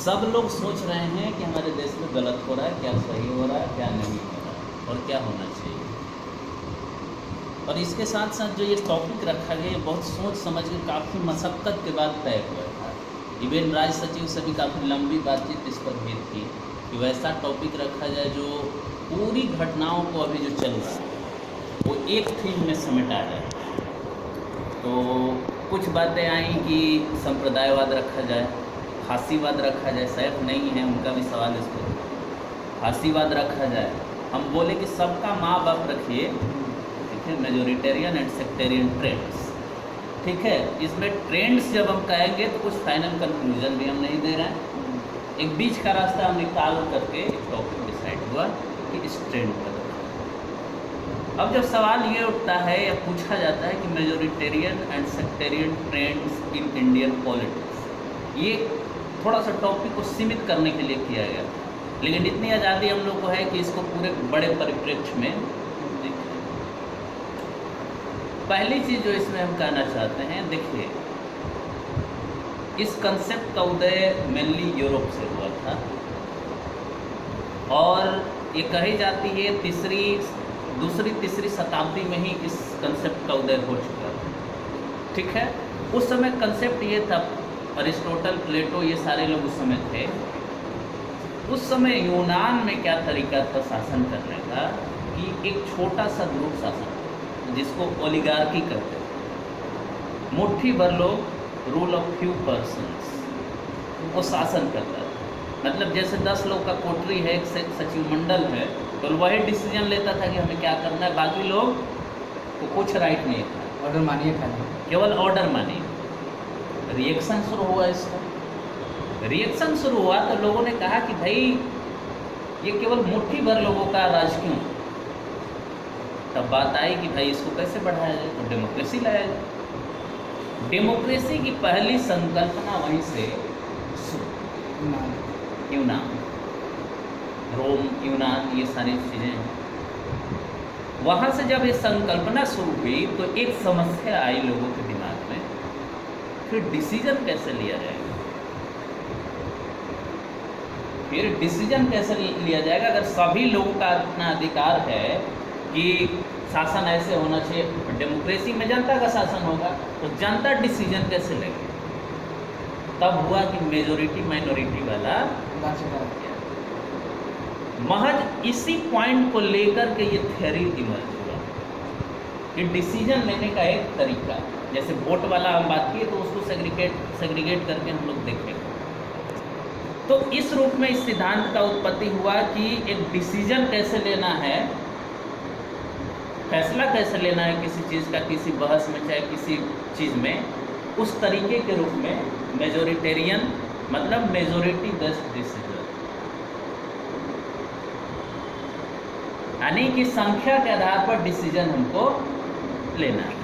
सब लोग सोच रहे हैं कि हमारे देश में गलत हो रहा है, क्या सही हो रहा है, क्या नहीं हो रहा है और क्या होना चाहिए। और इसके साथ साथ जो ये टॉपिक रखा गया, ये बहुत सोच समझ के काफ़ी मशक्क़त के बाद तय हुआ था। इवन राज्य सचिव से भी काफ़ी लंबी बातचीत इस पर हुई थी कि वैसा टॉपिक रखा जाए जो पूरी घटनाओं को अभी जो चल रहा है वो एक थीम में समेटा जाए। तो कुछ बातें आई कि संप्रदायवाद रखा जाए, फांसीवाद रखा जाए। सैफ नहीं है, उनका भी सवाल इस पर। फांसीवाद रखा जाए, हम बोले कि सबका माँ बाप रखिए, ठीक है, मेजोरिटेरियन एंड सेक्टेरियन ट्रेंड्स, ठीक है। इसमें ट्रेंड्स जब हम कहेंगे तो कुछ फाइनल कंक्लूजन भी हम नहीं दे रहे हैं, एक बीच का रास्ता हम निकाल करके एक टॉपिक डिसाइड हुआ कि इस ट्रेंड पर। अब जब सवाल ये उठता है या पूछा जाता है कि majoritarian and sectarian trends in Indian politics, ये थोड़ा सा टॉपिक को सीमित करने के लिए किया गया, लेकिन इतनी आज़ादी हम लोग को है कि इसको पूरे बड़े परिप्रेक्ष्य में देखें। पहली चीज़ जो इसमें हम कहना चाहते हैं, देखिए, इस कंसेप्ट का उदय मेनली यूरोप से हुआ था और ये कही जाती है दूसरी तीसरी शताब्दी में ही इस कंसेप्ट का उदय हो चुका है, ठीक है। उस समय कंसेप्ट ये था, अरिस्टोटल, प्लेटो, ये सारे लोग उस समय थे। उस समय यूनान में क्या तरीका था शासन करने का कि एक छोटा सा ग्रुप शासन, जिसको ओलिगार्की कहते हैं, मुट्ठी भर लोग, रूल ऑफ फ्यू पर्सन्स, वो शासन करता है। मतलब जैसे 10 लोग का कोठरी है, एक सचिव मंडल है, तो वही डिसीजन लेता था कि हमें क्या करना है, बाकी लोग को कुछ राइट नहीं था। ऑर्डर मानिए खाली, केवल ऑर्डर मानिए। रिएक्शन शुरू हुआ इसका। रिएक्शन शुरू हुआ तो लोगों ने कहा कि भाई ये केवल मुट्ठी भर लोगों का राज क्यों। तब बात आई कि भाई इसको कैसे बढ़ाया जाए, तो डेमोक्रेसी लाया जाए। डेमोक्रेसी की पहली संकल्पना वहीं से यूनान, रोम, यूनान, ये सारी चीज़ें हैं। वहाँ से जब ये संकल्पना शुरू हुई तो एक समस्या आई लोगों के दिमाग में, फिर डिसीजन कैसे लिया जाएगा। फिर डिसीजन कैसे लिया जाएगा अगर सभी लोगों का इतना अधिकार है कि शासन ऐसे होना चाहिए। डेमोक्रेसी में जनता का शासन होगा तो जनता डिसीजन कैसे लेगी। तब हुआ कि मेजोरिटी माइनॉरिटी वाला महज इसी पॉइंट को लेकर के ये थ्योरी इमर्ज हुआ कि डिसीजन लेने का एक तरीका, जैसे वोट वाला हम बात किए तो उसको सेग्रीगेट करके हम लोग देखेंगे। तो इस रूप में इस सिद्धांत का उत्पत्ति हुआ कि एक डिसीजन कैसे लेना है, फैसला कैसे लेना है किसी चीज़ का, किसी बहस में चाहे किसी चीज़ में, उस तरीके के रूप में मेजोरिटेरियन, मतलब मेजोरिटी बेस्ड डिसीजन, यानी कि संख्या के आधार पर डिसीजन हमको लेना है।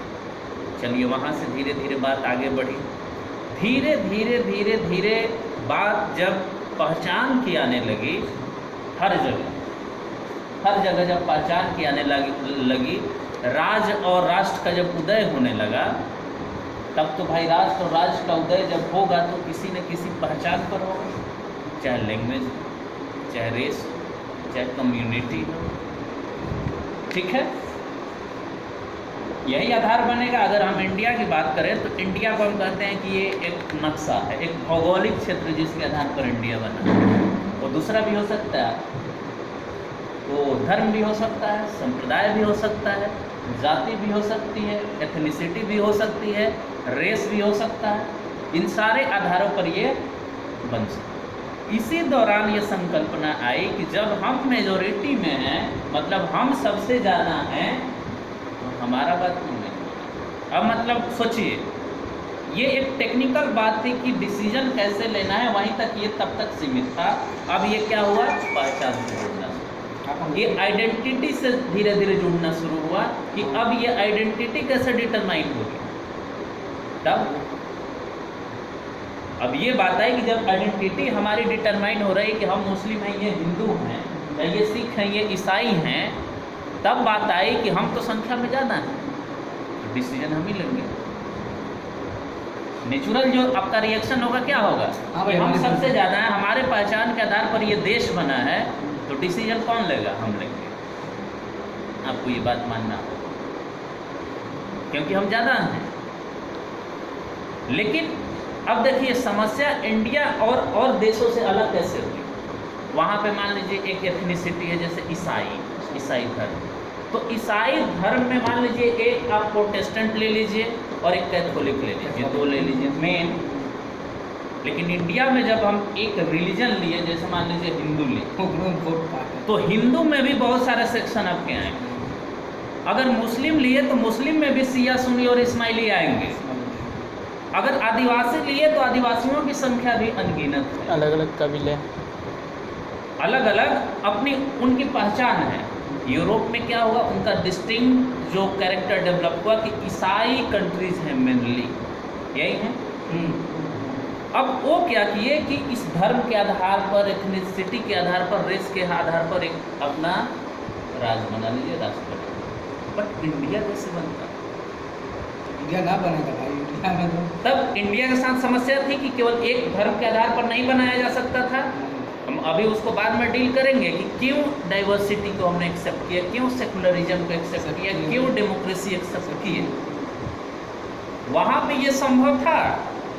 चलिए वहाँ से धीरे धीरे बात आगे बढ़ी। धीरे धीरे धीरे धीरे बात जब पहचान की आने लगी, हर जगह जब पहचान की आने लगी, राज और राष्ट्र का जब उदय होने लगा, तब तो भाई राष्ट्र और राज्य का उदय जब होगा तो किसी न किसी पहचान पर होगा, चाहे लैंग्वेज, चाहे रेस, चाहे कम्युनिटी, ठीक है। यही आधार बनेगा। अगर हम इंडिया की बात करें तो इंडिया को हम कहते हैं कि ये एक नक्शा है, एक भौगोलिक क्षेत्र जिसके आधार पर इंडिया बना है। वो दूसरा भी हो सकता है, वो धर्म भी हो सकता है, संप्रदाय भी हो सकता है, जाति भी हो सकती है, एथनिसिटी भी हो सकती है, रेस भी हो सकता है। इन सारे आधारों पर ये बन सकता है। इसी दौरान ये संकल्पना आई कि जब हम मेजोरिटी में हैं, मतलब हम सबसे ज़्यादा हैं, तो हमारा बात क्यों नहीं। अब मतलब सोचिए, ये एक टेक्निकल बात थी कि डिसीजन कैसे लेना है, वहीं तक ये तब तक सीमित था। अब ये क्या हुआ, पहचान से जुड़ना, ये आइडेंटिटी से धीरे धीरे जुड़ना शुरू हुआ कि अब ये आइडेंटिटी कैसे डिटरमाइन होगी। तब अब ये बात आई कि जब आइडेंटिटी हमारी डिटरमाइन हो रही है कि हम मुस्लिम हैं, ये हिंदू हैं, या ये सिख हैं, ये ईसाई हैं, तब बात आई कि हम तो संख्या में ज़्यादा हैं, तो डिसीजन हम ही लेंगे। नेचुरल जो आपका रिएक्शन होगा क्या होगा हाँ कि भाई, हम हमारे सबसे ज़्यादा हैं, हमारे पहचान के आधार पर ये देश बना है, तो डिसीजन कौन लेगा? हम लेंगे। आपको ये बात मानना होगा, क्योंकि हम ज़्यादा हैं। लेकिन अब देखिए समस्या इंडिया और देशों से अलग कैसे हुई। वहाँ पे मान लीजिए एक एथनिसिटी है, जैसे ईसाई धर्म। तो ईसाई धर्म में मान लीजिए एक आप प्रोटेस्टेंट ले लीजिए और एक कैथोलिक ले लीजिए, दो ले लीजिए मेन। लेकिन इंडिया में जब हम एक रिलीजन लिए, जैसे मान लीजिए हिंदू लिए, तो हिंदू में भी बहुत सारे सेक्शन आपके आएंगे। अगर मुस्लिम लिए तो मुस्लिम में भी शिया, सुन्नी और इस्माइली आएंगे। अगर आदिवासी लिए तो आदिवासियों की संख्या भी अनगिनत है। अलग अलग कबीले, अलग अलग अपनी उनकी पहचान है। यूरोप में क्या हुआ, उनका डिस्टिंक्ट जो कैरेक्टर डेवलप हुआ कि ईसाई कंट्रीज हैं मेनली, यही है। अब वो क्या किए कि इस धर्म के आधार पर, एथनिसिटी के आधार पर, रेस के आधार पर एक अपना राज बना लीजिए, राष्ट्र। बट इंडिया कैसे बनता? इंडिया ना बनेगा भाई, इंडिया में तो तब इंडिया के साथ समस्या थी कि केवल एक धर्म के आधार पर नहीं बनाया जा सकता था। हम अभी उसको बाद में डील करेंगे कि क्यों डाइवर्सिटी को हमने एक्सेप्ट किया, क्यों सेकुलरिज्म को एक्सेप्ट किया, क्यों डेमोक्रेसी एक्सेप्ट किए। वहाँ पे ये संभव था,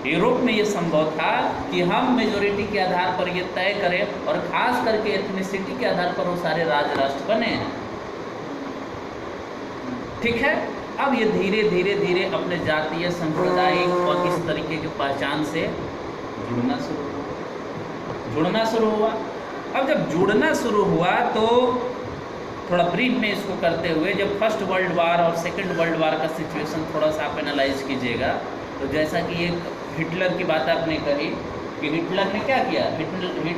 यूरोप में ये संभव था कि हम मेजोरिटी के आधार पर ये तय करें, और खास करके एथनिसिटी के आधार पर वो सारे राज राष्ट्र बने हैं। ठीक है। अब ये धीरे धीरे धीरे अपने जातीय, सांप्रदायिक और इस तरीके की पहचान से जुड़ना शुरू हुआ। अब जब जुड़ना शुरू हुआ तो थोड़ा ब्रीफ में इसको करते हुए, जब फर्स्ट वर्ल्ड वार और सेकंड वर्ल्ड वार का सिचुएशन थोड़ा सा आप एनालाइज कीजिएगा, तो जैसा कि एक हिटलर की बात आपने कही कि हिटलर ने क्या किया,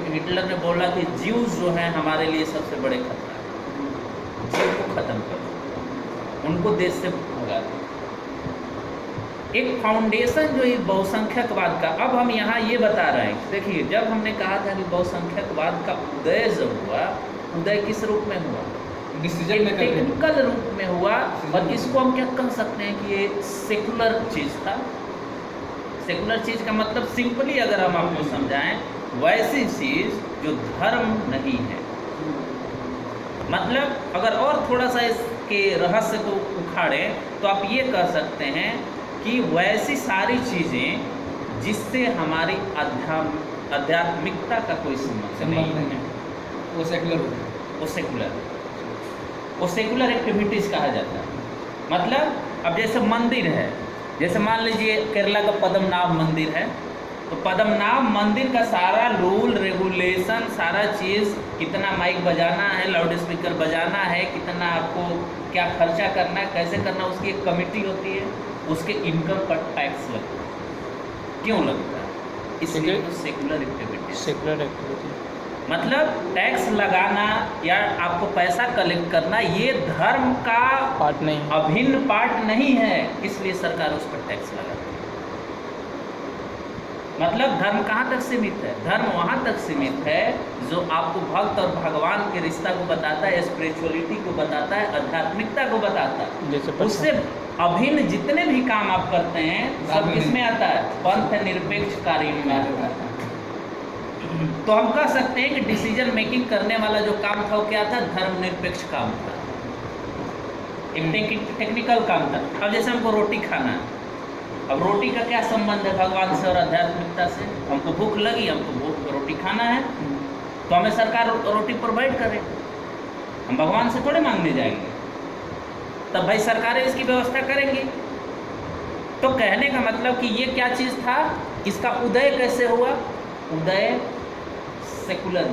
हिटलर ने बोला कि ज्यूज जो हैं हमारे लिए सबसे बड़े खतरा है, जीव को खत्म करो, उनको देश से भगा दो। एक फाउंडेशन जो ये बहुसंख्यकवाद का, अब हम यहाँ ये बता रहे हैं, देखिए जब हमने कहा था कि बहुसंख्यकवाद का उदय जब हुआ, उदय किस रूप में हुआ? डिसीजन में टेक्निकल रूप में हुआ। और इसको हम क्या कह सकते हैं कि ये सेकुलर चीज़ था। सेकुलर चीज़ का मतलब सिंपली अगर हम आपको समझाएं, वैसी चीज़ जो धर्म नहीं है। मतलब अगर और थोड़ा सा इसके रहस्य को उखाड़ें तो आप ये कह सकते हैं कि वैसी सारी चीज़ें जिससे हमारी आध्यात्मिकता का कोई संबंध नहीं है, वो सेकुलर एक्टिविटीज़ कहा जाता है। मतलब अब जैसे मंदिर है, जैसे मान लीजिए केरला का पद्मनाभ मंदिर है, तो पद्मनाभ मंदिर का सारा रूल रेगुलेशन, सारा चीज़, कितना माइक बजाना है, लाउड स्पीकर बजाना है, कितना आपको क्या खर्चा करना है, कैसे करना, उसकी एक कमेटी होती है, उसके इनकम पर टैक्स लगता है। क्यों लगता है? इसलिए तो सेकुलर एक्टिविटी, मतलब टैक्स लगाना या आपको पैसा कलेक्ट करना, ये धर्म का पार्ट नहीं, अभिन्न पार्ट नहीं है, इसलिए सरकार उस पर टैक्स लगाती है। मतलब धर्म कहाँ तक सीमित है? धर्म वहाँ तक सीमित है जो आपको भक्त और भगवान के रिश्ता को बताता है, स्पिरिचुअलिटी को बताता है, आध्यात्मिकता को बताता है। उससे अभिन्न जितने भी काम आप करते हैं सब किसमें आता है? पंथ निरपेक्ष कार्य में आता है। तो हम कह सकते हैं कि डिसीजन मेकिंग करने वाला जो काम था वो क्या था? धर्म निरपेक्ष काम था, एक टेक्निकल काम था। अब जैसे हमको रोटी खाना है, अब रोटी का क्या संबंध है भगवान से और आध्यात्मिकता से? हमको भूख लगी, हमको रोटी खाना है, तो हमें सरकार रोटी प्रोवाइड करे, हम भगवान से थोड़े मांगने जाएंगे, तब भाई सरकारें इसकी व्यवस्था करेंगी। तो कहने का मतलब कि ये क्या चीज़ था, इसका उदय कैसे हुआ? उदय सेकुलर,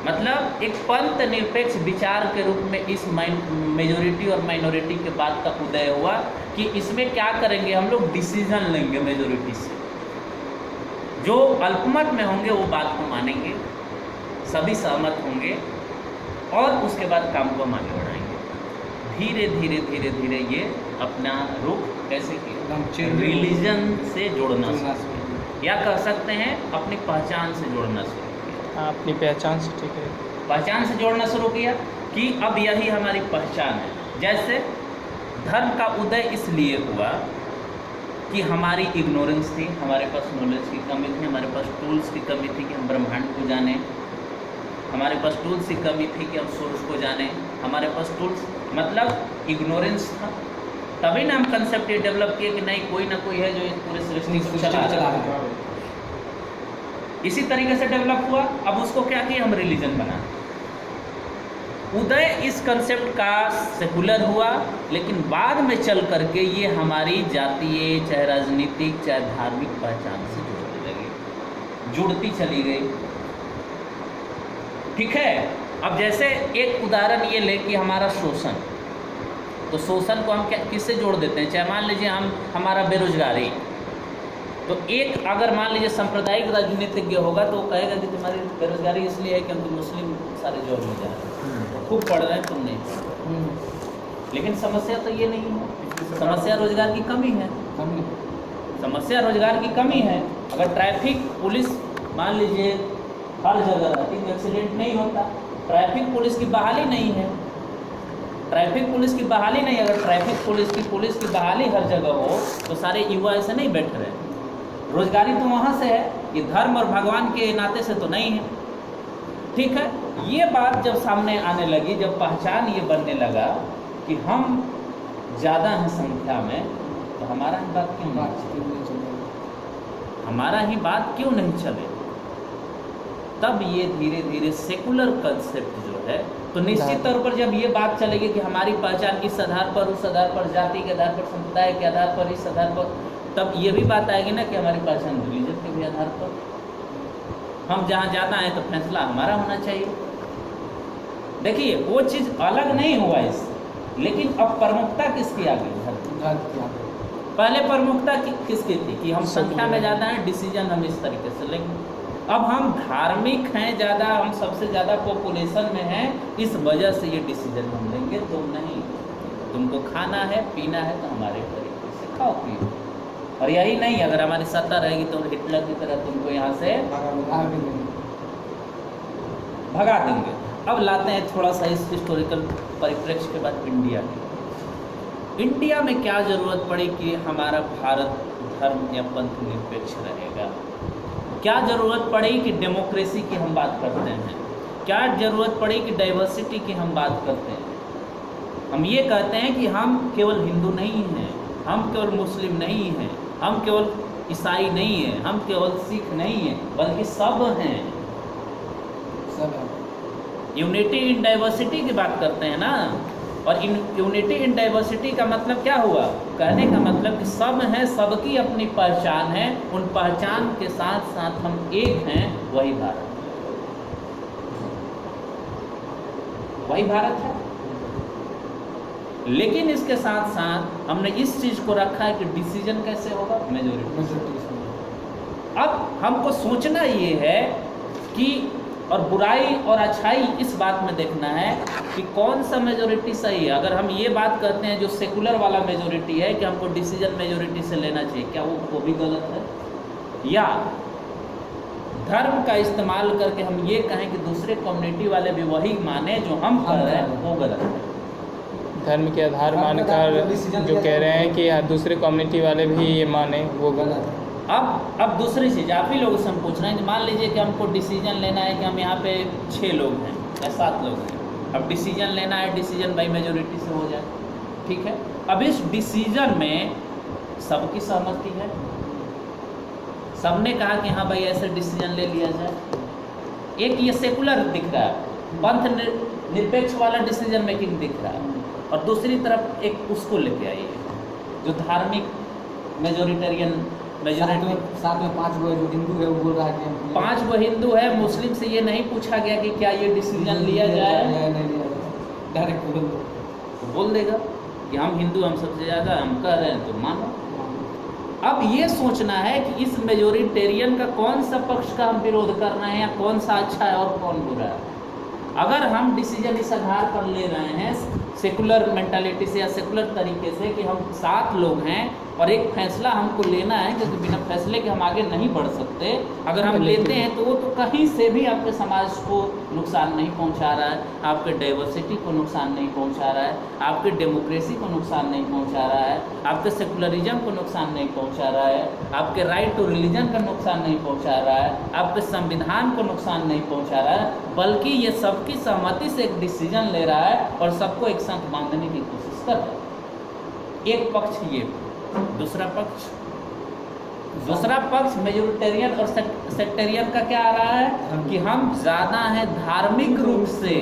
मतलब एक पंथ निरपेक्ष विचार के रूप में इस मेजोरिटी और माइनॉरिटी के बाद का उदय हुआ कि इसमें क्या करेंगे हम लोग? डिसीजन लेंगे मेजोरिटी से, जो अल्पमत में होंगे वो बात को मानेंगे, सभी सहमत होंगे और उसके बाद काम को हम आगे बढ़ाएंगे। धीरे धीरे धीरे धीरे ये अपना रुख कैसे किया? रिलीजन से जोड़ना शुरू किया, या कह सकते हैं अपनी पहचान से जोड़ना शुरू किया। अपनी पहचान से, ठीक है, पहचान से जोड़ना शुरू किया कि अब यही हमारी पहचान है। जैसे धर्म का उदय इसलिए हुआ कि हमारी इग्नोरेंस थी, हमारे पास नॉलेज की कमी थी, हमारे पास टूल्स की कमी थी कि हम ब्रह्मांड को जानें, हमारे पास टूल्स की कमी थी कि हम सोर्स को जानें, हमारे पास टूल्स मतलब इग्नोरेंस था। तभी ना हम कंसेप्ट ये डेवलप किए कि नहीं कोई ना कोई है जो इस पूरे सृष्टि को चला रहा है। इसी तरीके से डेवलप हुआ। अब उसको क्या किया, हम रिलीजन बना। उदय इस कंसेप्ट का सेकुलर हुआ, लेकिन बाद में चल करके ये हमारी जातीय चाहे राजनीतिक चाहे धार्मिक पहचान से जुड़ने लगी, जुड़ती चली गई। ठीक है। अब जैसे एक उदाहरण ये ले कि हमारा शोषण, तो शोषण को हम किससे जोड़ देते हैं, चाहे मान लीजिए हमारा बेरोजगारी, तो एक अगर मान लीजिए सांप्रदायिक राजनीतिज्ञ होगा तो वो कहेगा कि तुम्हारी बेरोजगारी इसलिए है कि हम मुस्लिम सारे जॉब में जा रहे हैं, खूब पढ़ रहे हैं तुम नहीं। लेकिन समस्या तो ये नहीं है, समस्या रोजगार की कमी है, समस्या रोजगार की कमी है। अगर ट्रैफिक पुलिस मान लीजिए हर जगह रहती तो एक्सीडेंट नहीं होता। ट्रैफिक पुलिस की बहाली नहीं है, ट्रैफिक पुलिस की बहाली नहीं। अगर ट्रैफिक पुलिस की बहाली हर जगह हो तो सारे युवा ऐसे नहीं बैठ रहे। रोजगारी तो वहाँ से है, ये धर्म और भगवान के नाते से तो नहीं है। ठीक है। ये बात जब सामने आने लगी, जब पहचान ये बनने लगा कि हम ज़्यादा हैं संख्या में, तो हमारा ही बात क्यों नहीं चले, हमारा ही बात क्यों नहीं चले। तब ये धीरे धीरे सेकुलर कंसेप्ट जो है, तो निश्चित तौर पर जब ये बात चलेगी कि हमारी पहचान इस आधार पर, उस आधार पर, जाति के आधार पर, संप्रदाय के आधार पर, इस आधार पर, तब ये भी बात आएगी ना कि हमारी पहचान रिलीजन के भी आधार पर। हम जहाँ जाना है तो फैसला हमारा होना चाहिए। देखिए वो चीज़ अलग नहीं हुआ इससे, लेकिन अब प्रमुखता किसकी आ गई? पहले प्रमुखता किसकी थी कि हम संख्या में ज़्यादा हैं, डिसीजन हम इस तरीके से लेंगे। अब हम धार्मिक हैं ज़्यादा, हम सबसे ज़्यादा पॉपुलेशन में हैं, इस वजह से ये डिसीजन हम लेंगे। तुम नहीं, तुमको खाना है पीना है तो हमारे तरीके से खाओ पियो। और यही नहीं, अगर हमारी सत्ता रहेगी तो हिटलर की तरह तुमको यहाँ से भगा देंगे। अब लाते हैं थोड़ा सा इस हिस्टोरिकल परिप्रेक्ष्य के बाद इंडिया में क्या ज़रूरत पड़ी कि हमारा भारत धर्म या पंथ निरपेक्ष रहेगा? क्या ज़रूरत पड़ी कि डेमोक्रेसी की हम बात करते हैं? क्या ज़रूरत पड़ी कि डाइवर्सिटी की हम बात करते हैं? हम ये कहते हैं कि हम केवल हिंदू नहीं हैं, हम केवल मुस्लिम नहीं हैं, हम केवल ईसाई नहीं हैं, हम केवल सिख नहीं हैं, बल्कि सब हैं, सब हैं। यूनिटी इन डाइवर्सिटी की बात करते हैं ना। और यूनिटी इन डाइवर्सिटी का मतलब क्या हुआ? कहने का मतलब कि सब हैं, सबकी अपनी पहचान है, उन पहचान के साथ साथ हम एक हैं, वही भारत, वही भारत है। लेकिन इसके साथ साथ हमने इस चीज़ को रखा है कि डिसीजन कैसे होगा? मेजॉरिटी। अब हमको सोचना ये है कि, और बुराई और अच्छाई इस बात में देखना है कि कौन सा मेजॉरिटी सही है। अगर हम ये बात करते हैं जो सेकुलर वाला मेजॉरिटी है कि हमको डिसीजन मेजॉरिटी से लेना चाहिए, क्या वो भी गलत है? या धर्म का इस्तेमाल करके हम ये कहें कि दूसरे कम्युनिटी वाले भी वही माने जो हम कर रहे हैं, वो गलत है? धर्म के आधार मानकर जो कह रहे हैं कि दूसरे कम्युनिटी वाले भी ये माने, वो गलत है। अब दूसरी चीज़ आप ही लोगों से हम पूछ रहे हैं कि मान लीजिए कि हमको डिसीजन लेना है कि हम यहाँ पे 6 लोग हैं या 7 लोग हैं। अब डिसीजन लेना है, डिसीजन बाई मेजॉरिटी से हो जाए, ठीक है। अब इस डिसीजन में सबकी सहमति है, सबने कहा कि हाँ भाई ऐसे डिसीजन ले लिया जाए। एक ये सेकुलर दिख रहा है, पंथ निरपेक्ष वाला डिसीजन मेकिंग दिख रहा है, और दूसरी तरफ एक उसको लेके आइए जो धार्मिक मेजोरिटेरियन मेजोरिटी। साथ में 5 गो जो हिंदू है वो बोल रहा है कि 5 गो हिंदू है, मुस्लिम से ये नहीं पूछा गया कि क्या ये डिसीजन लिया जाए, नहीं लिया जाए, डायरेक्ट बोल देगा कि हम हिंदू, हम सबसे ज़्यादा, हम कह रहे हैं तो मानो। अब ये सोचना है कि इस मेजोरिटेरियन का कौन सा पक्ष का हम विरोध करना है, या कौन सा अच्छा है और कौन बुरा है। अगर हम डिसीजन इस आधार पर ले रहे हैं सेकुलर मेंटालिटी से या सेकुलर तरीके से कि हम 7 लोग हैं और एक फैसला हमको लेना है, क्योंकि बिना फैसले के हम आगे नहीं बढ़ सकते। अगर हम लेते हैं तो वो तो कहीं से भी आपके समाज को नुकसान नहीं पहुंचा रहा है, आपके डाइवर्सिटी को नुकसान नहीं पहुंचा रहा है, आपके डेमोक्रेसी को नुकसान नहीं पहुंचा रहा है, आपके सेकुलरिज्म को नुकसान नहीं पहुंचा रहा है, आपके राइट टू रिलीजन का नुकसान नहीं पहुंचा रहा है, आपके संविधान को नुकसान नहीं पहुंचा रहा है, बल्कि ये सबकी सहमति से एक डिसीजन ले रहा है और सबको एक साथ बांधने की कोशिश कर रहा है। एक पक्ष ये, दूसरा पक्ष मेजोरिटेरियन और सेक्टेरियन का क्या आ रहा है कि हम ज़्यादा हैं धार्मिक रूप से।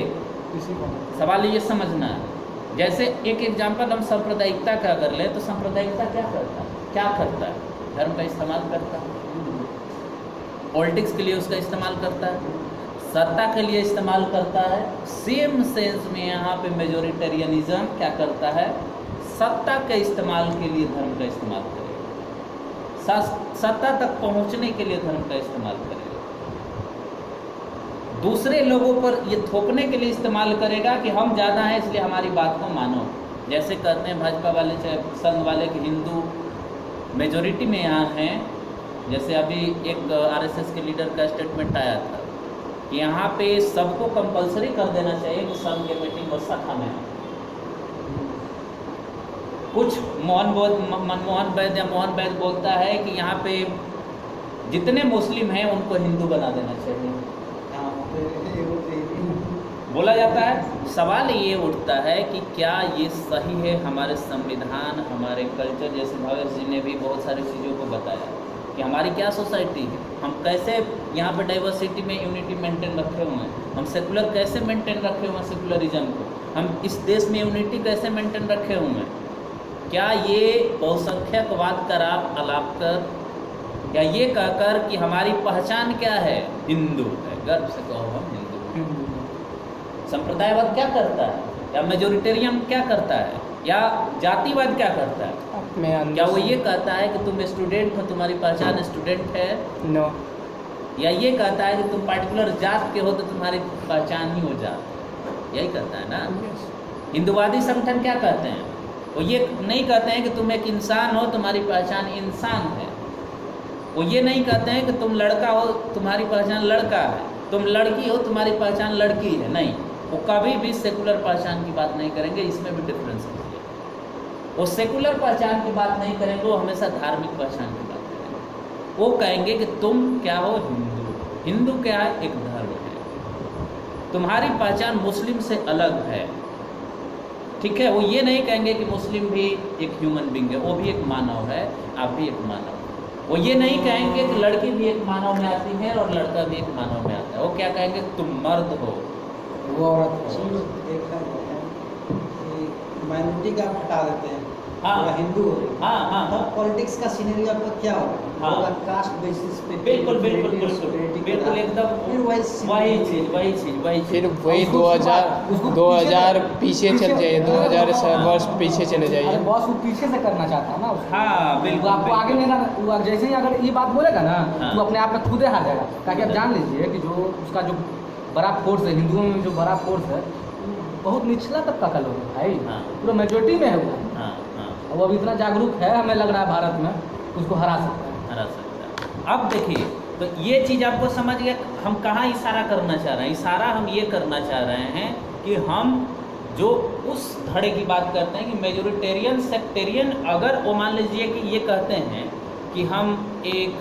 सवाल ये समझना है, जैसे एक एग्जाम्पल हम सांप्रदायिकता का अगर ले तो सांप्रदायिकता क्या करता है? धर्म का इस्तेमाल करता है, पॉलिटिक्स के लिए उसका इस्तेमाल करता है, सत्ता के लिए इस्तेमाल करता है। सेम सेंस में यहाँ पे मेजोरिटेरियनिज्म क्या करता है? सत्ता के इस्तेमाल के लिए धर्म का इस्तेमाल करेगा, सत्ता तक पहुंचने के लिए धर्म का इस्तेमाल करेगा, दूसरे लोगों पर ये थोपने के लिए इस्तेमाल करेगा कि हम ज़्यादा हैं इसलिए हमारी बात को मानो। जैसे कहते हैं भाजपा वाले चाहे संघ वाले कि हिंदू मेजोरिटी में यहाँ हैं। जैसे अभी एक आरएसएस के लीडर का स्टेटमेंट आया था कि यहाँ पे सबको कंपलसरी कर देना चाहिए कि संघ के मीटिंग और शाखा में आए। कुछ मनमोहन वैद्य या मोहन वैद्य बोलता है कि यहाँ पे जितने मुस्लिम हैं उनको हिंदू बना देना चाहिए, बोला जाता है। सवाल ये उठता है कि क्या ये सही है? हमारे संविधान, हमारे कल्चर, जैसे भावेश जी ने भी बहुत सारी चीज़ों को बताया कि हमारी क्या सोसाइटी है, हम कैसे यहाँ पे डाइवर्सिटी में यूनिटी मेंटेन रखे हुए हैं, हम सेकुलर कैसे मेंटेन रखे हुए हैं सेकुलरिज्म को, हम इस देश में यूनिटी कैसे मेंटेन रखे हुए हैं। क्या ये बहुसंख्यकवाद का आलाप कर, या ये कहकर कि हमारी पहचान क्या है? हिंदू है, गर्व से कहो हम हिंदू। संप्रदायवाद क्या करता है? या मेजोरिटेरियन क्या करता है? या जातिवाद क्या करता है? क्या वो ये कहता है कि तुम स्टूडेंट हो, तुम्हारी पहचान स्टूडेंट है? नो। या ये कहता है कि तुम पार्टिकुलर जात के हो तो तुम्हारी पहचान ही हो जात? यही कहता है ना। हिंदुवादी संगठन क्या कहते हैं? वो ये नहीं कहते हैं कि तुम एक इंसान हो, तुम्हारी पहचान इंसान है। वो ये नहीं कहते हैं कि तुम लड़का हो, तुम्हारी पहचान लड़का है, तुम लड़की हो, तुम्हारी पहचान लड़की है। नहीं, वो कभी भी सेकुलर पहचान की बात नहीं करेंगे। इसमें भी डिफरेंस है। वो सेकुलर पहचान की बात नहीं करेंगे, वो हमेशा धार्मिक पहचान की बात करेंगे। वो कहेंगे कि तुम क्या हो? हिंदू। हिंदू क्या है? एक धर्म है। तुम्हारी पहचान मुस्लिम से अलग है, ठीक है। वो ये नहीं कहेंगे कि मुस्लिम भी एक ह्यूमन बीइंग है, वो भी एक मानव है, आप भी एक मानव। वो ये नहीं कहेंगे कि लड़की भी एक मानव में आती है और लड़का भी एक मानव में आता है। वो क्या कहेंगे? तुम मर्द हो, वो औरत हो। देखा माइनॉरिटी का हटा देते हैं, हाँ हिंदू हो। हाँ, तब पॉलिटिक्स का सीनरी आपका क्या होगा? हाँ, कास्ट बेसिस पे। बिल्कुल एकदम फिर वही चीज फिर वही 2000 पीछे चल जाइए, 2000 वर्ष पीछे चले जाइए। बॉस वो पीछे से करना चाहता है ना उसको। हाँ बिल्कुल, आपको आगे नहीं ना। जैसे ही अगर ये बात बोलेगा ना, हाँ, तो अपने आप में खुद हार जाएगा। ताकि आप जान लीजिए कि जो उसका जो बड़ा फोर्स है, हिंदुओं में जो बड़ा फोर्स है, बहुत निचला तबका का लोग है भाई। हाँ, पूरा मेजोरिटी में है वो। हाँ हाँ, वो अब इतना जागरूक है, हमें लग रहा है भारत में उसको हरा सकता है। हरा सकता है। अब देखिए, तो ये चीज़ आपको समझ गया हम कहाँ इशारा करना चाह रहे हैं। इशारा हम ये करना चाह रहे हैं कि हम जो उस धड़े की बात करते हैं कि मेजोरिटेरियन सेक्टेरियन, अगर वो मान लीजिए कि ये कहते हैं कि हम एक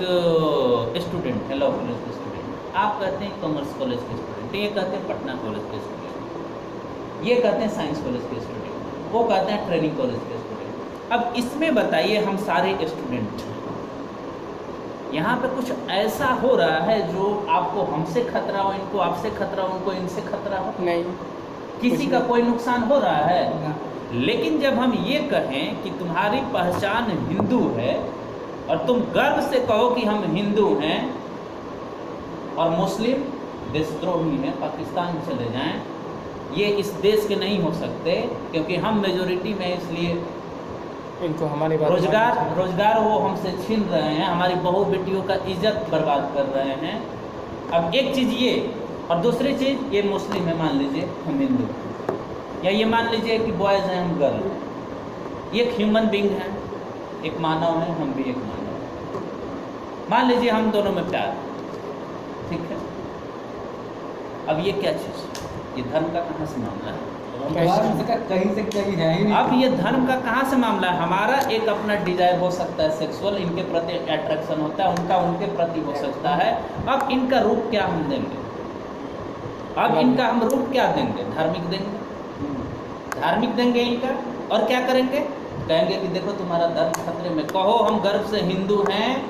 स्टूडेंट है, लॉ कॉलेज के स्टूडेंट, आप कहते हैं कॉमर्स कॉलेज के स्टूडेंट, ये कहते हैं पटना कॉलेज के स्टूडेंट, ये कहते हैं साइंस कॉलेज के स्टूडेंट, वो कहते हैं ट्रेनिंग कॉलेज के स्टूडेंट। अब इसमें बताइए, हम सारे स्टूडेंट हैं, यहाँ पे कुछ ऐसा हो रहा है जो आपको हमसे खतरा हो, इनको आपसे खतरा हो, उनको इनसे खतरा हो? नहीं, किसी का कोई नुकसान हो रहा है? ना। लेकिन जब हम ये कहें कि तुम्हारी पहचान हिंदू है और तुम गर्व से कहो कि हम हिंदू हैं, और मुस्लिम देशद्रोही हैं, पाकिस्तान चले जाएं, ये इस देश के नहीं हो सकते क्योंकि हम मेजोरिटी में, इसलिए इनको हमारी बात रोजगार वो हमसे छीन रहे हैं, हमारी बहू बेटियों का इज्जत बर्बाद कर रहे हैं। अब एक चीज़ ये, और दूसरी चीज़ ये मुस्लिम है, मान लीजिए हम हिंदू, या ये मान लीजिए कि बॉयज़ हैं हम गर्ल, ये एक ह्यूमन बीइंग है, एक मानव है, हम भी एक मानव हैं। मान लीजिए हम दोनों में प्यार है, ठीक है। अब ये क्या चीज़ है? ये धर्म का कहाँ से मामला है? कहीं से कहीं है ही नहीं। अब ये धर्म का कहाँ से मामला है? हमारा एक अपना डिजायर हो सकता है सेक्सुअल, इनके प्रति अट्रैक्शन होता है, उनका उनके प्रति हो सकता है। अब इनका रूप क्या हम देंगे? अब इनका हम रूप क्या देंगे? धार्मिक देंगे, धार्मिक देंगे इनका। और क्या करेंगे? कहेंगे कि देखो तुम्हारा धर्म खतरे में, कहो हम गर्व से हिंदू हैं,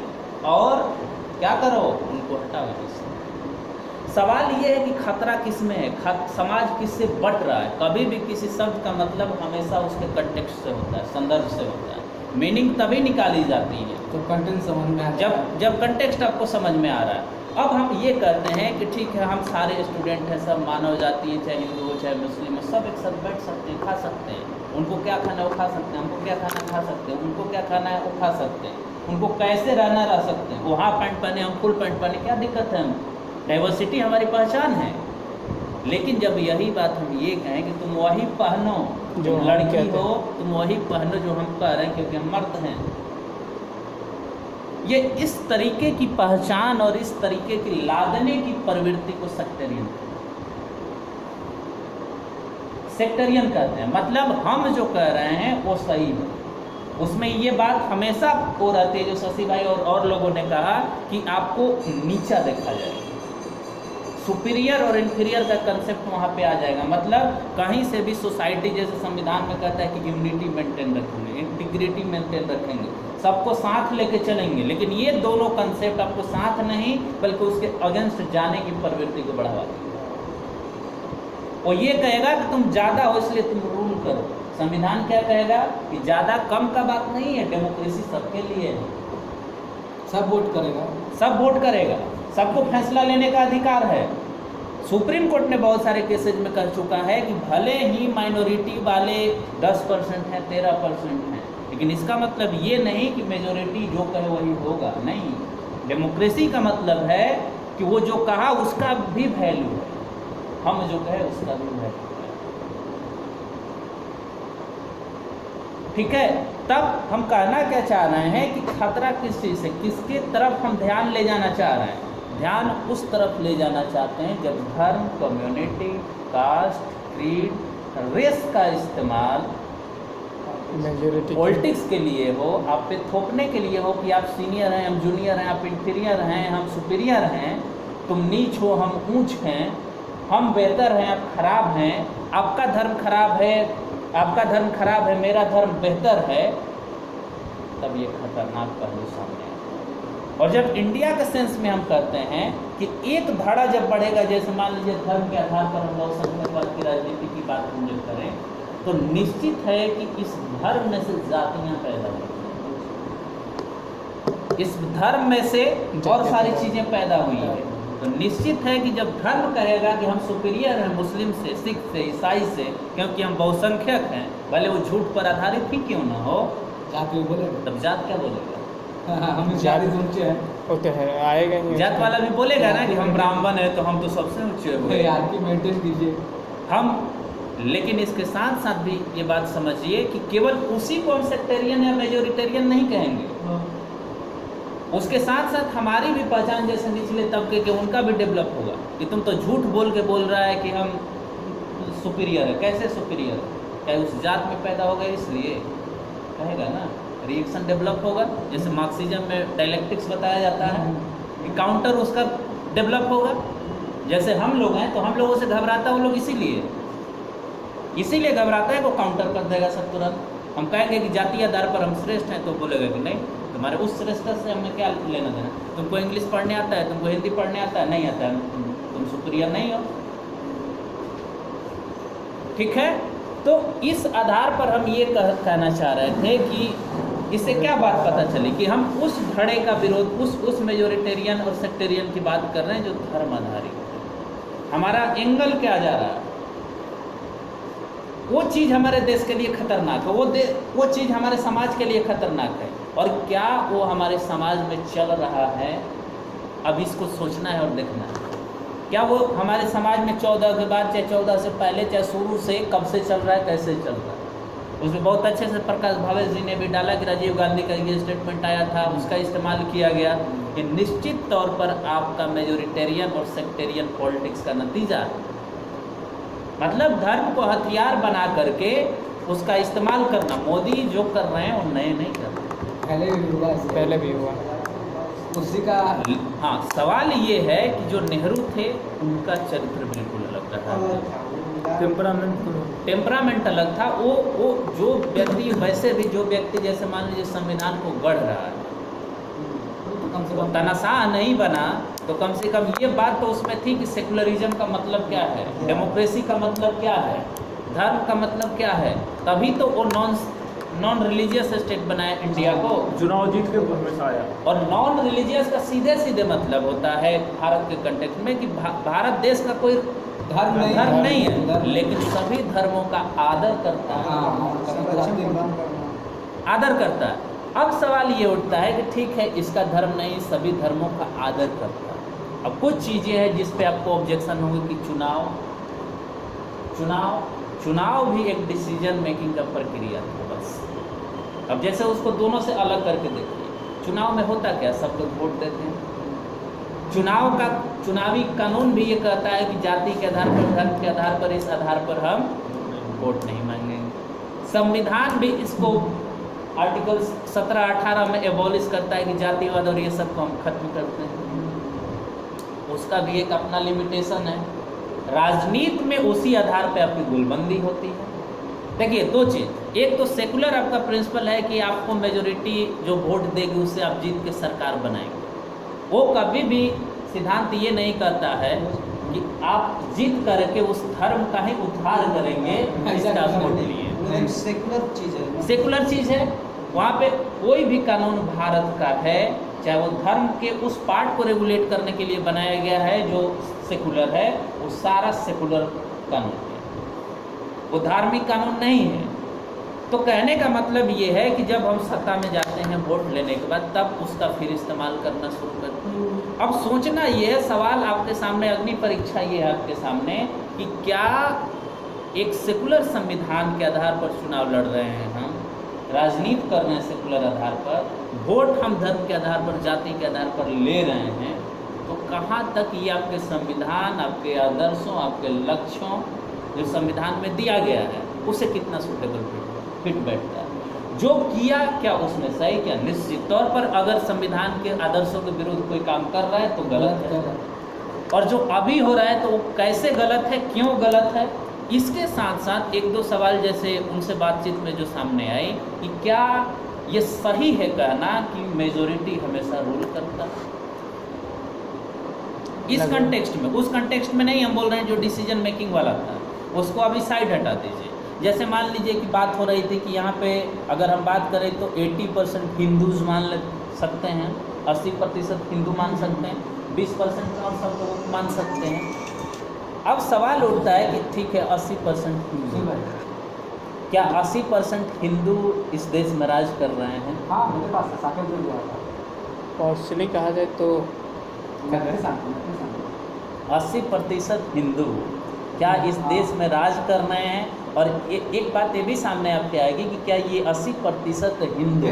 और क्या करो? उनको हटाओ इससे। सवाल ये है कि खतरा किस में है? समाज किससे बट रहा है? कभी भी किसी शब्द का मतलब हमेशा उसके कंटेक्स्ट से होता है, संदर्भ से होता है। मीनिंग तभी निकाली जाती है तो कंटेंट समझ में आता है। जब कंटेक्स्ट आपको समझ में आ रहा है। अब हम ये कहते हैं कि ठीक है, हम सारे स्टूडेंट हैं, सब मानव जाति है, चाहे हिंदू हो चाहे मुस्लिम हो, सब एक साथ बैठ सकते हैं, खा सकते हैं। उनको क्या खाना है वो खा सकते हैं, हमको क्या खाना खा सकते हैं, उनको क्या खाना है वो खा सकते हैं, उनको कैसे रहना रह सकते हैं। वो हाफ पैंट पहने, हम फुल पैंट पहने, क्या दिक्कत है? हम डाइवर्सिटी हमारी पहचान है। लेकिन जब यही बात हम ये कहें कि तुम वही पहनो जो लड़की हो, तुम वही पहनो जो हम कह रहे हैं क्योंकि हम मर्द हैं, ये इस तरीके की पहचान और इस तरीके की लादने की प्रवृत्ति को सेक्टेरियन कहते हैं। मतलब हम जो कह रहे हैं वो सही है, उसमें ये बात हमेशा हो रहती है जो शशि भाई और लोगों ने कहा कि आपको नीचा देखा जाएगा, सुपीरियर और इन्फीरियर का कंसेप्ट वहाँ पे आ जाएगा। मतलब कहीं से भी सोसाइटी जैसे संविधान में कहता है कि यूनिटी मेंटेन रखेंगे, इंटीग्रिटी मेंटेन रखेंगे, सबको साथ लेके चलेंगे, लेकिन ये दोनों कंसेप्ट आपको साथ नहीं बल्कि उसके अगेंस्ट जाने की प्रवृत्ति को बढ़ावा देगा। वो ये कहेगा कि तुम ज़्यादा हो इसलिए तुम रूल करो। संविधान क्या कहेगा कि ज़्यादा कम का बात नहीं है, डेमोक्रेसी सबके लिए है, सब वोट करेगा, सब वोट करेगा, सबको फैसला लेने का अधिकार है। सुप्रीम कोर्ट ने बहुत सारे केसेज में कह चुका है कि भले ही माइनॉरिटी वाले 10% हैं, 13% हैं, लेकिन इसका मतलब ये नहीं कि मेजोरिटी जो कहे वही होगा। नहीं, डेमोक्रेसी का मतलब है कि वो जो कहा उसका भी वैल्यू है, हम जो कहे उसका भी वैल्यू है। ठीक है, तब हम कहना क्या चाह रहे हैं कि खतरा किस चीज़ से, किसके तरफ हम ध्यान ले जाना चाह रहे हैं? ध्यान उस तरफ ले जाना चाहते हैं जब धर्म, कम्युनिटी, कास्ट, क्रीड, रेस का इस्तेमाल पॉलिटिक्स के लिए हो, आप पे थोपने के लिए हो कि आप सीनियर हैं, हम जूनियर हैं, आप इंफीरियर हैं, हम सुपीरियर हैं, तुम नीच हो, हम ऊंच हैं, हम बेहतर हैं, आप खराब हैं, आपका धर्म खराब है, आपका धर्म खराब है, मेरा धर्म बेहतर है, तब ये खतरनाक पहलू सामने आता है। और जब इंडिया के सेंस में हम कहते हैं कि एक धारा जब बढ़ेगा, जैसे मान लीजिए धर्म के आधार पर हम बहुसंख्यकवाद की राजनीति की बात हम जब करें, तो निश्चित है कि इस धर्म में से जातियाँ पैदा होती हैं, इस धर्म में से और सारी चीज़ें पैदा हुई है। तो निश्चित है कि जब धर्म कहेगा कि हम सुपीरियर हैं मुस्लिम से, सिख से, ईसाई से, क्योंकि हम बहुसंख्यक हैं, भले वो झूठ पर आधारित ही क्यों ना हो, जात भी बोलेगा, तब जात क्या बोलेगा? हम जाति से ऊंचे हैं, वो तो है, आएगा ही। जात वाला भी बोलेगा ना कि हम ब्राह्मण हैं तो हम तो सबसे ऊंचे हुए, आपकी मेंटेन कीजिए हम। लेकिन इसके साथ साथ भी ये बात समझिए कि केवल उसी को हम सेक्टेरियन या मेजोरिटेरियन नहीं कहेंगे, उसके साथ साथ हमारी भी पहचान जैसे निचले तबके के उनका भी डेवलप होगा कि तुम तो झूठ बोल के बोल रहा है कि हम सुपीरियर है। कैसे सुपीरियर है? क्या उस जात में पैदा हो गए इसलिए कहेगा ना, रिएक्शन डेवलप होगा। जैसे मार्क्सिज्म में डायलेक्टिक्स बताया जाता है कि काउंटर उसका डेवलप होगा। जैसे हम लोग हैं तो हम लोगों से घबराता है वो लोग इसीलिए घबराता है, वो काउंटर कर देगा सब तुरंत। हम कहेंगे कि जातीय आधार पर हम श्रेष्ठ हैं तो बोलेगा कि नहीं, तुम्हारे उस श्रेष्ठता से हमें क्या लेना देना, तुमको इंग्लिश पढ़ने आता है, तुमको हिंदी पढ़ने आता है, नहीं आता है, तुम सुपीरियर नहीं हो। ठीक है, तो इस आधार पर हम ये कहना चाह रहे थे कि इससे क्या बात पता चली कि हम उस धड़े का विरोध, उस मेजोरिटेरियन और सेक्टेरियन की बात कर रहे हैं जो धर्म आधारित है। हमारा एंगल क्या जा रहा है, वो चीज़ हमारे देश के लिए खतरनाक है, वो चीज़ हमारे समाज के लिए खतरनाक है, और क्या वो हमारे समाज में चल रहा है, अब इसको सोचना है और देखना है। क्या वो हमारे समाज में 14 के बाद, चाहे 14 से पहले, चाहे शुरू से कब से चल रहा है, कैसे चल रहा है, उसमें बहुत अच्छे से प्रकाश भावेश जी ने भी डाला कि राजीव गांधी का ये स्टेटमेंट आया था, उसका इस्तेमाल किया गया कि निश्चित तौर पर आपका मेजोरिटेरियन और सेक्टेरियन पॉलिटिक्स का नतीजा है। मतलब धर्म को हथियार बना करके उसका इस्तेमाल करना। मोदी जो कर रहे हैं वो नए नहीं कर रहे, पहले भी हुआ। उसी का हाँ, सवाल ये है कि जो नेहरू थे उनका चरित्र बिल्कुल अलग रहा, टेम्परामेंट अलग था। वो जो व्यक्ति, वैसे भी जो व्यक्ति जैसे मान लीजिए संविधान को गढ़ रहा है, कम से वो कम तनाशाह नहीं बना, तो कम से कम ये बात तो उसमें थी कि सेकुलरिज्म का मतलब क्या है, डेमोक्रेसी का मतलब क्या है, धर्म का मतलब क्या है। तभी तो वो नॉन रिलीजियस स्टेट बनाया इंडिया को, चुनाव जीत के हमेशा आया। और नॉन रिलीजियस का सीधे सीधे मतलब होता है भारत के कंटेक्स्ट में कि भारत देश का कोई धर्म नहीं है, लेकिन सभी धर्मों का आदर करता है, आदर करता है। अब सवाल ये उठता है कि ठीक है, इसका धर्म नहीं, सभी धर्मों का आदर करता है। अब कुछ चीज़ें हैं जिस पे आपको ऑब्जेक्शन होगी कि चुनाव भी एक डिसीजन मेकिंग का प्रक्रिया है बस। अब जैसे उसको दोनों से अलग करके देखिए, चुनाव में होता क्या, सब लोग वोट देते हैं। चुनावी कानून भी ये कहता है कि जाति के आधार पर, धर्म के आधार पर, इस आधार पर हम वोट नहीं मांगेंगे। संविधान भी इसको आर्टिकल 17-18 में एबॉलिश करता है कि जातिवाद और ये सब को हम खत्म करते हैं। उसका भी एक अपना लिमिटेशन है। राजनीति में उसी आधार पे आपकी गुलबंदी होती है। देखिए दो चीज़, एक तो सेकुलर आपका प्रिंसिपल है कि आपको मेजोरिटी जो वोट देगी उससे आप जीत के सरकार बनाएंगे। वो कभी भी सिद्धांत ये नहीं कहता है कि आप जीत करके उस धर्म का ही उद्धार करेंगे जिसका आप वोट लिए। सेकुलर चीज़ है। वहाँ पे कोई भी कानून भारत का है, चाहे वो धर्म के उस पार्ट को रेगुलेट करने के लिए बनाया गया है जो सेकुलर है, वो सारा सेकुलर कानून है, वो धार्मिक कानून नहीं है। तो कहने का मतलब ये है कि जब हम सत्ता में जाते हैं वोट लेने के बाद, तब उसका फिर इस्तेमाल करना शुरू करते हैं। अब सोचना ये है, सवाल आपके सामने, अग्नि परीक्षा ये है आपके सामने कि क्या एक सेकुलर संविधान के आधार पर चुनाव लड़ रहे हैं, हम राजनीति कर रहे हैं सेकुलर आधार पर, वोट हम धर्म के आधार पर, जाति के आधार पर ले रहे हैं, तो कहाँ तक ये आपके संविधान, आपके आदर्शों, आपके लक्ष्यों जो संविधान में दिया गया है उसे कितना सूटेबल फिट बैठता है। जो किया क्या उसने सही क्या? निश्चित तौर पर अगर संविधान के आदर्शों के विरुद्ध कोई काम कर रहा है तो गलत है, और जो अभी हो रहा है तो वो कैसे गलत है, क्यों गलत है। इसके साथ साथ एक दो सवाल जैसे उनसे बातचीत में जो सामने आए कि क्या ये सही है कहना कि मेजॉरिटी हमेशा रूल करता है। इस कंटेक्स्ट में, उस कंटेक्स्ट में नहीं हम बोल रहे हैं जो डिसीजन मेकिंग वाला था उसको अभी साइड हटा दीजिए। जैसे मान लीजिए कि बात हो रही थी कि यहाँ पे अगर हम बात करें तो 80% हिंदूज मान सकते हैं, 80% हिंदू मान सकते हैं, 20% और सब लोग मान सकते हैं। अब सवाल उठता है कि ठीक है 80% हिंदू, क्या 80% हिंदू इस देश में राज कर रहे हैं? हाँ, मेरे पास साकेत जो गया था। पॉसिबली कहा जाए तो 80% हिंदू क्या इस देश में राज कर रहे हैं? और एक बात ये भी सामने आपके आएगी कि क्या ये 80% हिंदू,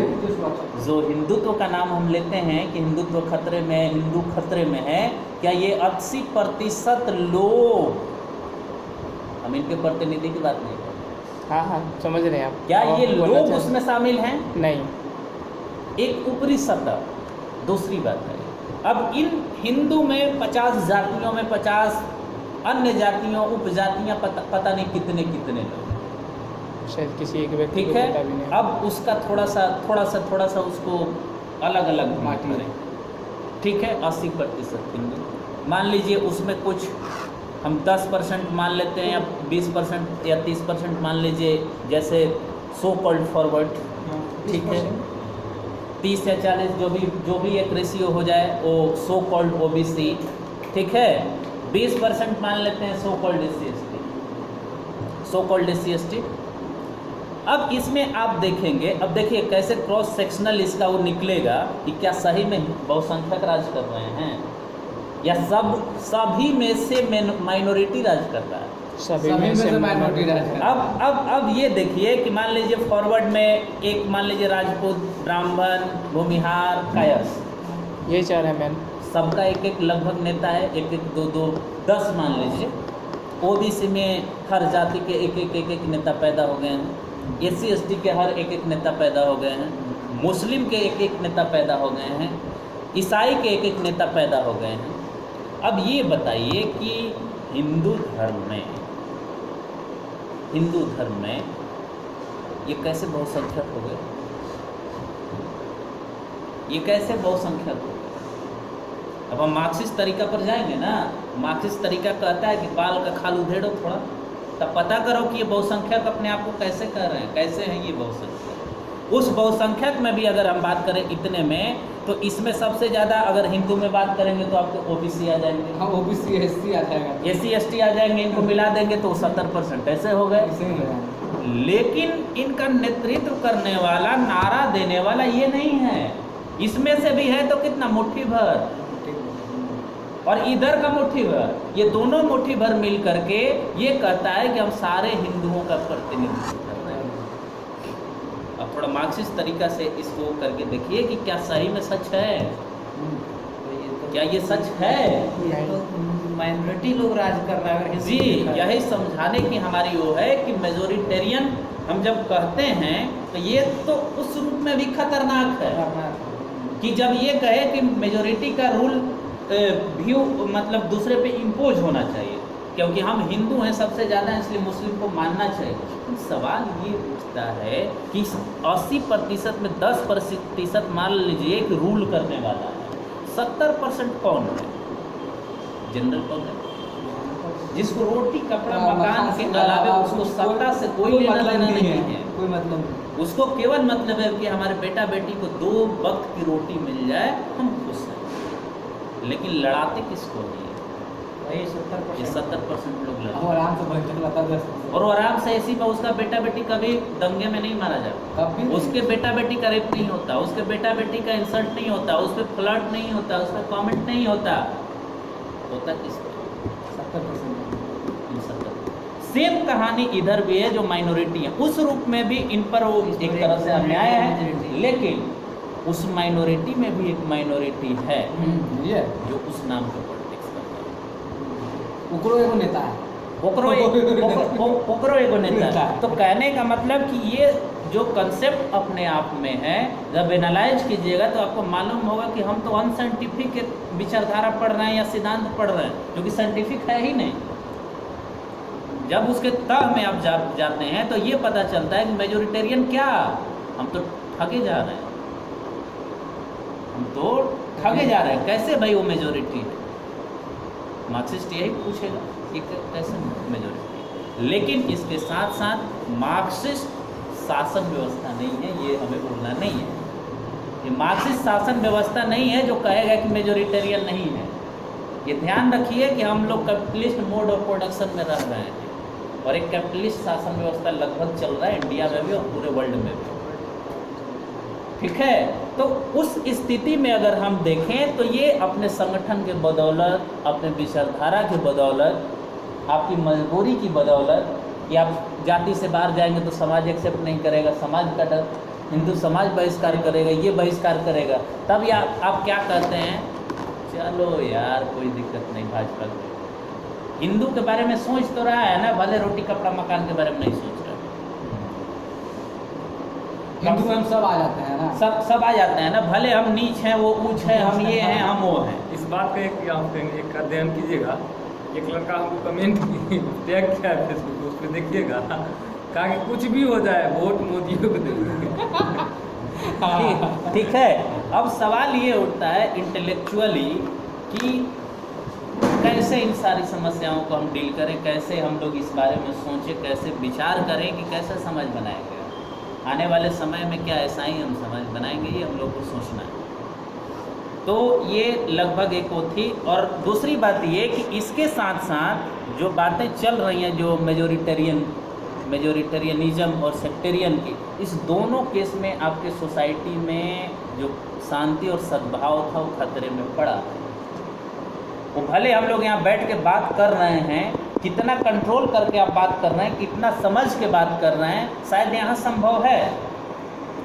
जो हिंदुत्व का नाम हम लेते हैं कि हिंदुत्व खतरे में है, हिंदू खतरे में है, क्या ये 80% लोग, हम इनके प्रतिनिधि की बात नहीं कर रहे, हाँ हाँ समझ रहे हैं आप, क्या ये आप बोलना लोग चाह- उसमें शामिल हैं? नहीं, एक ऊपरी सतह। दूसरी बात है, अब इन हिंदू में 50 जातियों में 50 अन्य जातियों, उपजातियां, पता नहीं कितने कितने लोग, शायद किसी एक व्यक्ति ठीक को है। पता भी नहीं। अब उसका थोड़ा सा उसको अलग अलग बांट करें, ठीक है। 80% हिंदू मान लीजिए, उसमें कुछ हम 10% मान लेते हैं या 20% या 30% मान लीजिए, जैसे सो कॉल्ड फॉरवर्ड, ठीक है। 30 या 40 जो भी एक रेशियो हो जाए वो सो कॉल्ड ओबीसी, ठीक है। 20% मान लेते हैं सो कॉल्ड एससी एसटी। अब इसमें आप देखेंगे, अब देखिए कैसे क्रॉस सेक्शनल इसका वो निकलेगा कि क्या सही में बहुसंख्यक राज कर रहे हैं या सभी में से माइनॉरिटी राज कर रहा है। सभी सभी में से माइनॉरिटी राज कर रहा है। अब ये देखिए कि मान लीजिए फॉरवर्ड में एक मान लीजिए राजपूत, ब्राह्मण, भूमिहार, कायस्थ, यही चाह रहे हैं मैन। सबका एक एक लगभग नेता है, एक एक दो दो 10 मान लीजिए। ओबीसी में हर जाति के एक नेता पैदा हो गए हैं, SC ST के हर एक नेता पैदा हो गए हैं, मुस्लिम के एक एक नेता पैदा हो गए हैं, ईसाई के एक एक नेता पैदा हो गए हैं। अब ये बताइए कि हिंदू धर्म में ये कैसे बहुसंख्यक हो गए? ये कैसे बहुसंख्यक हो गए? अब हम मार्क्सिस्ट तरीका पर जाएंगे ना। मार्क्सिस्ट तरीका कहता है कि बाल का खाल उधेड़ो थोड़ा, तब पता करो कि ये बहुसंख्यक अपने आप को कैसे कर रहे हैं, कैसे हैं ये बहुसंख्यक। उस बहुसंख्यक में भी अगर हम बात करें इतने में, तो इसमें सबसे ज़्यादा अगर हिंदू में बात करेंगे तो आपको OBC आ जाएंगे, हाँ OBC SC आ जाएगा, SC ST आ जाएंगे, इनको मिला देंगे तो 70% ऐसे हो गए। ऐसे ही हो जाएगा। लेकिन इनका नेतृत्व करने वाला, नारा देने वाला ये नहीं है। इसमें से भी है तो कितना, मुट्ठी भर, और इधर का मुट्ठी भर, ये दोनों मुट्ठी भर मिल करके ये कहता है कि हम सारे हिंदुओं का प्रतिनिधित्व कर रहे हैं। अब थोड़ा मार्क्सिस्ट तरीका से इसको करके देखिए कि क्या सही में सच है, क्या ये सच है? माइनॉरिटी लोग राज कर रहा है जी, यही समझाने की हमारी वो है कि मेजोरिटेरियन हम जब कहते हैं तो ये तो उस रूप में भी खतरनाक है कि जब ये कहे कि मेजोरिटी का रूल व्यू मतलब दूसरे पे इम्पोज होना चाहिए, क्योंकि हम हिंदू हैं सबसे ज़्यादा, इसलिए मुस्लिम को मानना चाहिए। तो सवाल ये उठता है कि 80% में 10% मान लीजिए कि रूल करने वाला है, 70% कौन है? जनरल पब्लिक, जिसको रोटी कपड़ा मकान के अलावा उसको सत्ता से कोई लेना देना नहीं है, कोई मतलब नहीं। उसको केवल मतलब है कि हमारे बेटा बेटी को 2 वक्त की रोटी मिल जाए, हम खुश हैं। लेकिन लड़ाते किसको नहीं है? वही ये 70% लोग लड़ते हम आराम से बैठ लाता 10 हैं। और वो आराम से ऐसी उसका बेटा बेटी कभी दंगे में नहीं मारा जाता, कभी नहीं। उसके बेटा बेटी का रेप नहीं होता, उसके बेटा बेटी का इंसल्ट नहीं होता, उस पर फ्लर्ट नहीं होता, उस पर कॉमेंट नहीं होता किस पर? 70%। सेम कहानी इधर भी है, जो माइनॉरिटी है उस रूप में भी इन पर वो एक तरह से अन्याय है। लेकिन उस माइनॉरिटी में भी एक माइनॉरिटी है ये जो उस नाम पे पॉलिटिक्स करता है। ओकरो एगो नेता है, ओकरो एगो नेता है। तो कहने का मतलब कि ये जो कंसेप्ट अपने आप में है, जब एनालाइज कीजिएगा तो आपको मालूम होगा कि हम तो अनसाइंटिफिक विचारधारा पढ़ रहे हैं या सिद्धांत पढ़ रहे हैं, जो कि साइंटिफिक है ही नहीं। जब उसके तह में आप जाते हैं तो ये पता चलता है कि मेजोरिटेरियन क्या, हम तो ठगे जा रहे हैं, हम तो ठगे जा रहे हैं। कैसे भाई वो मेजोरिटी है? मार्क्सिस्ट यही पूछेगा कि कैसे मेजोरिटी। लेकिन इसके साथ साथ मार्क्सिस्ट शासन व्यवस्था नहीं है, ये हमें भूलना नहीं है कि मार्क्सिस्ट शासन व्यवस्था नहीं है जो कहेगा कि मेजोरिटेरियन नहीं है। ये ध्यान रखिए कि हम लोग कैपिटलिस्ट मोड ऑफ प्रोडक्शन में रह रहे हैं और एक कैपिटलिस्ट शासन व्यवस्था लगभग चल रहा है इंडिया में भी और पूरे वर्ल्ड में भी, ठीक है। तो उस स्थिति में अगर हम देखें तो ये अपने संगठन के बदौलत, अपने विचारधारा के बदौलत, आपकी मजबूरी की बदौलत, कि आप जाति से बाहर जाएंगे तो समाज एक्सेप्ट नहीं करेगा, समाज का डर, हिंदू समाज बहिष्कार करेगा, ये बहिष्कार करेगा, तब या आप क्या कहते हैं, चलो यार कोई दिक्कत नहीं, भाजपा हिंदू के बारे में सोच तो रहा है ना, भले रोटी कपड़ा मकान के बारे में नहीं सोच रहा। हिंदू में हम सब आ जाते हैं ना, सब आ जाते हैं ना, भले हम नीच हैं, वो ऊंच हैं, हम ये हैं, हम वो हैं। इस बात का एक अध्ययन कीजिएगा। एक लड़का हमको कमेंट टैग किया है फेसबुक पे, उस पर देखिएगा, कहा कि कुछ भी हो जाए वोट मोदी को देंगे। ठीक है। अब सवाल ये उठता है इंटेलेक्चुअली कि कैसे इन सारी समस्याओं को हम डील करें, कैसे हम लोग इस बारे में सोचें, कैसे विचार करें कि कैसे समझ बनाएंगे आने वाले समय में, क्या ऐसा ही हम समझ बनाएंगे, ये हम लोग को सोचना है। तो ये लगभग एक वो थी। और दूसरी बात ये कि इसके साथ साथ जो बातें चल रही हैं, जो मेजोरिटेरियनिज्म और सेक्टेरियन की, इस दोनों केस में आपके सोसाइटी में जो शांति और सद्भाव था वो खतरे में पड़ा। वो भले हम लोग यहाँ बैठ के बात कर रहे हैं, कितना कंट्रोल करके आप बात कर रहे हैं, कितना समझ के बात कर रहे हैं, शायद यहाँ संभव है।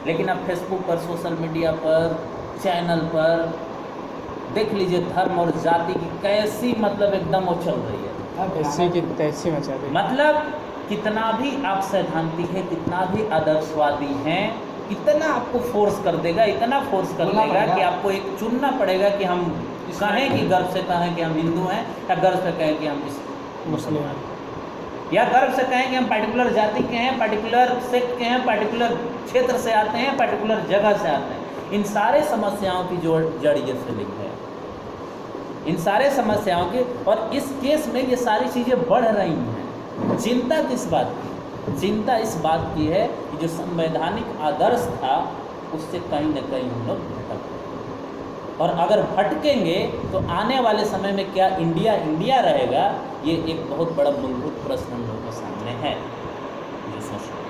लेकिन अब फेसबुक पर, सोशल मीडिया पर, चैनल पर देख लीजिए धर्म और जाति की कैसी मतलब एकदम वो चल रही है, ऐसी की तैसी मचा दी। मतलब कितना भी आप सैद्धांतिक है, कितना भी आदर्शवादी हैं, कितना आपको फोर्स कर देगा, इतना फोर्स कर बोलना देगा पड़ेगा। कि आपको एक चुनना पड़ेगा कि हम कहें कि गर्व से कहें कि हम हिंदू हैं, या गर्व से कहें कि हम मुस्लिम हैं, या गर्व से कहें कि हम पर्टिकुलर जाति के हैं, पर्टिकुलर सेक्ट के हैं, पर्टिकुलर क्षेत्र से आते हैं, पर्टिकुलर जगह से आते हैं। इन सारे समस्याओं की जड़ ये फीलिंग है, इन सारे समस्याओं की। और इस केस में ये सारी चीज़ें बढ़ रही हैं। चिंता किस बात की? चिंता इस बात की है कि जो संवैधानिक आदर्श था उससे कहीं न कहीं हम लोग भटक रहे हैं। और अगर भटकेंगे तो आने वाले समय में क्या इंडिया रहेगा, ये एक बहुत बड़ा मूलभूत प्रश्न हम लोगों के सामने है। ये सोचना